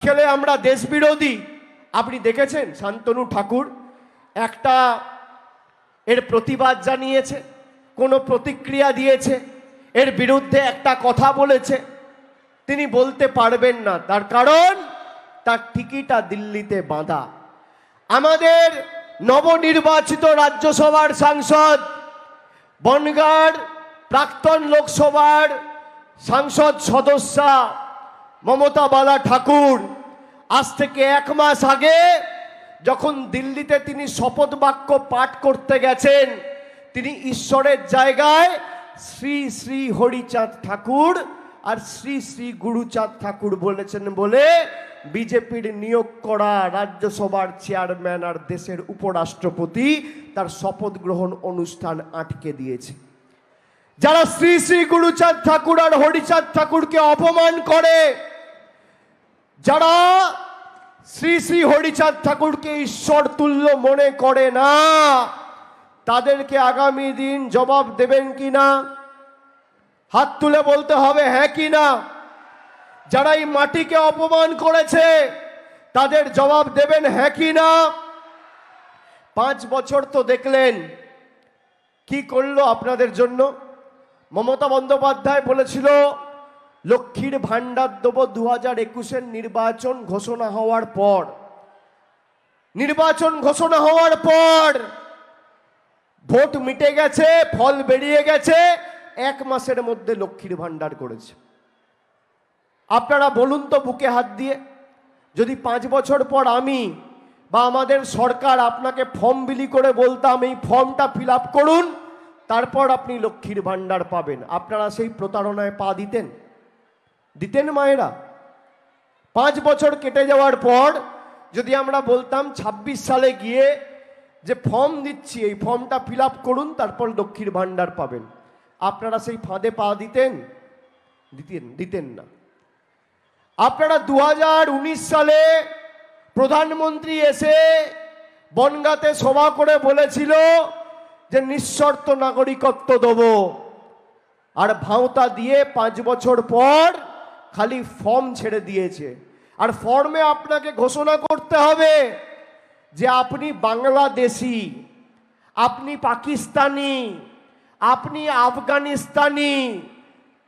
খেলে আমরা দেশ বিরোধী। আপনি দেখেছেন শান্তনু ঠাকুর একটা এর প্রতিবাদ জানিয়েছে, কোনো প্রতিক্রিয়া দিয়েছে, এর বিরুদ্ধে একটা কথা বলেছে? তিনি বলতে পারবেন না, তার কারণ তার টিকিটা দিল্লিতে বাঁধা। আমাদের নবনির্বাচিত রাজ্যসভার সাংসদ, বনগাঁর প্রাক্তন লোকসভার সাংসদ সদস্যা মমতা বালা ঠাকুর আজ থেকে 1 মাস আগে যখন দিল্লিতে তিনি শপথ বাক্য পাঠ করতে গেছেন, তিনি ঈশ্বরের জায়গায় শ্রী শ্রী হরিচাঁদ ঠাকুর আর শ্রী শ্রী গুরুচাঁদ ঠাকুর বলেছেন বলে বিজেপির নিয়োগ করা রাজ্যসভার চেয়ারম্যান আর দেশের উপরাষ্ট্রপতি তার শপথ গ্রহণ অনুষ্ঠান আটকে দিয়েছে। যারা শ্রী শ্রী গুরুচাঁদ ঠাকুর আর হরিচাঁদ ঠাকুরকে অপমান করে, যারা শ্রী শ্রী হরিচাঁদ ঠাকুরকে ঈশ্বর তুল্য মনে করে না, তাদেরকে আগামী দিন জবাব দেবেন কিনা? হাত তুলে বলতে হবে হ্যাঁ কি না। যারা এই মাটিকে অপমান করেছে তাদের জবাব দেবেন হ্যাঁ কি না। 5 বছর তো দেখলেন কি করলো আপনাদের জন্য। মমতা বন্দ্যোপাধ্যায় বলেছিল লক্ষ্মীর ভান্ডার দেবো 2021-এর নির্বাচন ঘোষণা হওয়ার পর। নির্বাচন ঘোষণা হওয়ার পর ভোট মিটে গেছে, ফল বেরিয়ে গেছে, 1 মাসের মধ্যে লক্ষ্মীর ভান্ডার করেছে। আপনারা বলুন তো বুকে হাত দিয়ে, যদি 5 বছর পর আমি বা আমাদের সরকার আপনাকে ফর্ম বিলি করে বলতাম এই ফর্মটা ফিল আপ করুন, তারপর আপনি লক্ষ্মীর ভান্ডার পাবেন, আপনারা সেই প্রতারণায় পা দিতেন? দিতেন মায়েরা? 5 বছর কেটে যাওয়ার পর যদি আমরা বলতাম 26 সালে গিয়ে যে ফর্ম দিচ্ছি এই ফর্মটা ফিল আপ করুন তারপর লক্ষ্মীর ভান্ডার পাবেন, আপনারা সেই ফাঁদে পা দিতেন? দিতেন না। আপনারা 2019 সালে প্রধানমন্ত্রী এসে বনগাঁতে সভা করে বলেছিল যে নিঃশর্ত নাগরিকত্ব দেব, আর ভাঁওতা দিয়ে 5 বছর পর খালি ফর্ম ছেড়ে দিয়েছে। আর ফর্মে আপনাকে ঘোষণা করতে হবে যে আপনি বাংলাদেশি, আপনি পাকিস্তানি, আপনি আফগানিস্তানি,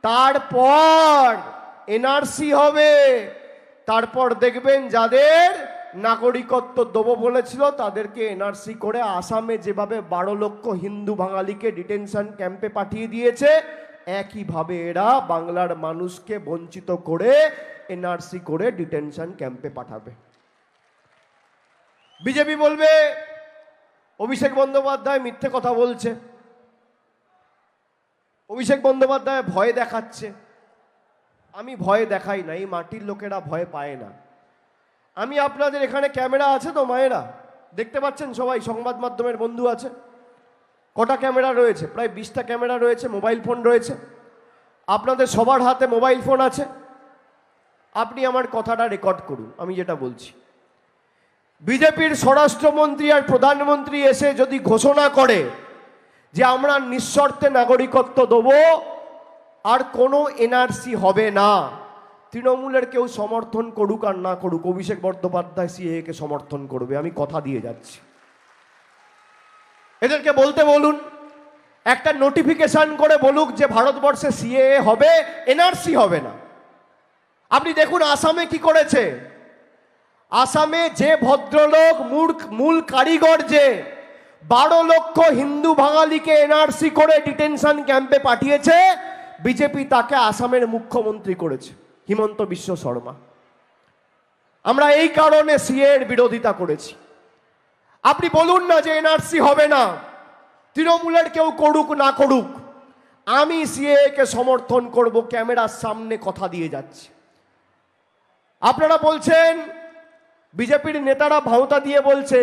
তারপর এনআরসি হবে। তারপর দেখবেন যাদের নাগরিকত্ব দেবো বলেছিল তাদেরকে এনআরসি করে আসামে যেভাবে 12 লক্ষ হিন্দু বাঙালিকে ডিটেনশন ক্যাম্পে পাঠিয়ে দিয়েছে, একইভাবে এরা বাংলার মানুষকে বঞ্চিত করে এনআরসি করে ডিটেনশন ক্যাম্পে পাঠাবে। বিজেপি বলবে অভিষেক বন্দ্যোপাধ্যায় মিথ্যে কথা বলছে, অভিষেক বন্দ্যোপাধ্যায় ভয় দেখাচ্ছে। আমি ভয় দেখাই না, এই মাটির লোকেরা ভয় পায় না। আমি আপনাদের এখানে ক্যামেরা আছে তো মায়েরা, দেখতে পাচ্ছেন সবাই, সংবাদ মাধ্যমের বন্ধু আছে। কটা ক্যামেরা রয়েছে? প্রায় 20টা ক্যামেরা রয়েছে, মোবাইল ফোন রয়েছে। আপনাদের সবার হাতে মোবাইল ফোন আছে। আপনি আমার কথাটা রেকর্ড করুন, আমি যেটা বলছি। বিজেপির স্বরাষ্ট্রমন্ত্রী আর প্রধানমন্ত্রী এসে যদি ঘোষণা করে যে আমরা নিঃশর্তে নাগরিকত্ব দেবো আর কোনো এনআরসি হবে না, তৃণমূলের কেউ সমর্থন করুক আর না করুক, অভিষেক বন্দ্যোপাধ্যায় সিএএ-কে সমর্থন করবে, আমি কথা দিয়ে যাচ্ছি। এদেরকে বলতে বলুন, একটা নোটিফিকেশন করে বলুক যে ভারতবর্ষে সিএএ হবে, এনআরসি হবে না। আপনি দেখুন আসামে কি করেছে। আসামে যে ভদ্রলোক মূল কারিগর, যে 12 লক্ষ হিন্দু বাঙালিকে এনআরসি করে ডিটেনশন ক্যাম্পে পাঠিয়েছে, বিজেপি তাকে আসামের মুখ্যমন্ত্রী করেছে, হিমন্ত বিশ্ব শর্মা। আমরা এই কারণে সিএএর বিরোধিতা করেছি। আপনি বলুন না যে এনআরসি হবে না, তৃণমূলের কেউ করুক না করুক, আমি সিএএ-কে সমর্থন করব, ক্যামেরার সামনে কথা দিয়ে যাচ্ছি। আপনারা বলছেন, বিজেপির নেতারা ভাঁওতা দিয়ে বলছে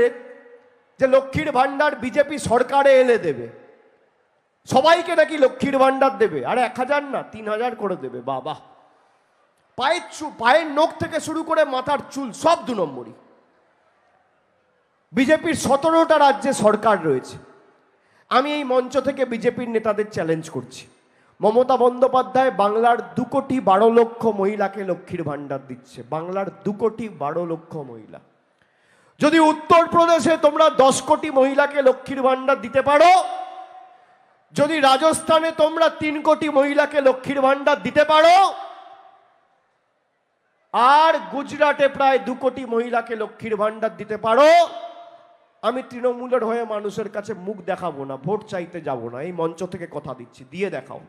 যে লক্ষ্মীর ভান্ডার বিজেপি সরকারে এলে দেবে, সবাইকে নাকি লক্ষ্মীর ভান্ডার দেবে, আর 1000 না 3000 করে দেবে। বাবা, পায়ের নখ থেকে শুরু করে মাথার চুল সব 2 নম্বরই। বিজেপির 17টা রাজ্যে সরকার রয়েছে। আমি এই মঞ্চ থেকে বিজেপির নেতাদের চ্যালেঞ্জ করছি, মমতা বন্দ্যোপাধ্যায় বাংলার 2,12,00,000 মহিলাকে লক্ষ্মীর ভাণ্ডার দিচ্ছে। বাংলার 2,12,00,000 মহিলা। যদি উত্তরপ্রদেশে তোমরা 10 কোটি মহিলাকে লক্ষ্মীর ভাণ্ডার দিতে পারো, যদি রাজস্থানে তোমরা 3 কোটি মহিলাকে লক্ষ্মীর ভাণ্ডার দিতে পারো, আর গুজরাটে প্রায় 2 কোটি মহিলাকে লক্ষ্মীর ভাণ্ডার দিতে পারো, আমি তৃণমূলের হয়ে মানুষের কাছে মুখ দেখাবো না, ভোট চাইতে যাব না, এই মঞ্চ থেকে কথা দিচ্ছি। দিয়ে দেখাও,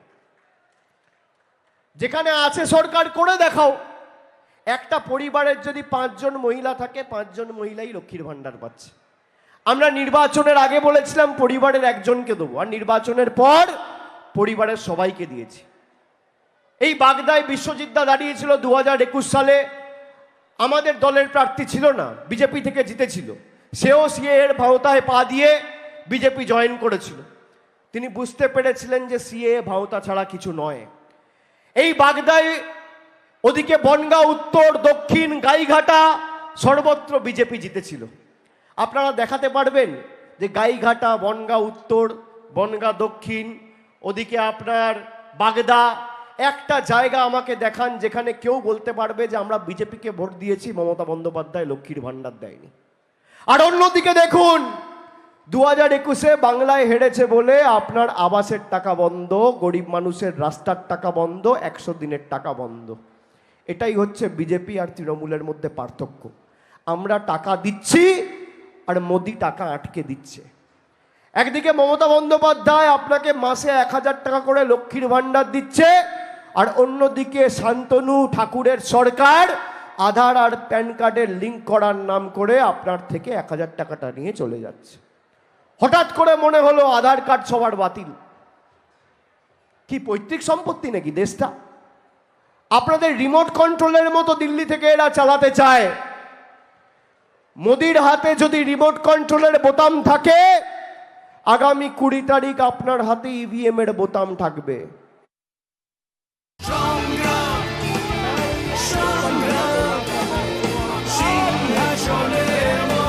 যেখানে আছে সরকার করে দেখাও। একটা পরিবারের যদি 5 জন মহিলা থাকে, 5 জন মহিলাই লক্ষ্মীর ভাণ্ডার পাচ্ছে। আমরা নির্বাচনের আগে বলেছিলাম পরিবারের একজনকে দেবো, আর নির্বাচনের পর পরিবারের সবাইকে দিয়েছি। এই বাগদায় বিশ্বজিৎ দা দাঁড়িয়েছিল 2021 সালে, আমাদের দলের প্রার্থী ছিল না, বিজেপি থেকে জিতেছিল। সেও সিএ এর ভাওতায় পা দিয়ে বিজেপি জয়েন করেছিল। তিনি বুঝতে পেরেছিলেন যে সিএ ভাওতা ছাড়া কিছু নয়। এই বাগদায় ওদিকে বনগাঁ উত্তর, দক্ষিণ, গাইঘাটা সর্বত্র বিজেপি জিতেছিল। আপনারা দেখাতে পারবেন যে গাইঘাটা, বনগাঁ উত্তর, বনগাঁ দক্ষিণ, ওদিকে আপনার বাগদা, একটা জায়গা আমাকে দেখান যেখানে কেউ বলতে পারবে যে আমরা বিজেপিকে ভোট দিয়েছি, মমতা বন্দ্যোপাধ্যায় লক্ষ্মীর ভাণ্ডার দেয়নি। আর অন্যদিকে দেখুন, 2021-এ বাংলায় হেরেছে বলে আপনার আবাসের টাকা বন্ধ, গরিব মানুষের রাস্তার টাকা বন্ধ, 100 দিনের টাকা বন্ধ। এটাই হচ্ছে বিজেপি আর তৃণমূলের মধ্যে পার্থক্য। আমরা টাকা দিচ্ছি আর মোদি টাকা আটকে দিচ্ছে। একদিকে মমতা বন্দ্যোপাধ্যায় আপনাকে মাসে 1000 টাকা করে লক্ষ্মীর ভাণ্ডার দিচ্ছে, আর অন্যদিকে শান্তনু ঠাকুরের সরকার আধার আর প্যান কার্ডের লিঙ্ক করার নাম করে আপনার থেকে 1000 টাকাটা নিয়ে চলে যাচ্ছে। হঠাৎ করে মনে হলো আধার কার্ড সবার বাতিল। কি পৈতৃক সম্পত্তি নাকি দেশটা? আপনাদের রিমোট কন্ট্রোলের মতো দিল্লি থেকে এরা চালাতে চায়। মোদির হাতে যদি রিমোট কন্ট্রোলের বোতাম থাকে, আগামী 20 তারিখ আপনার হাতে ইভিএম এর বোতাম থাকবে।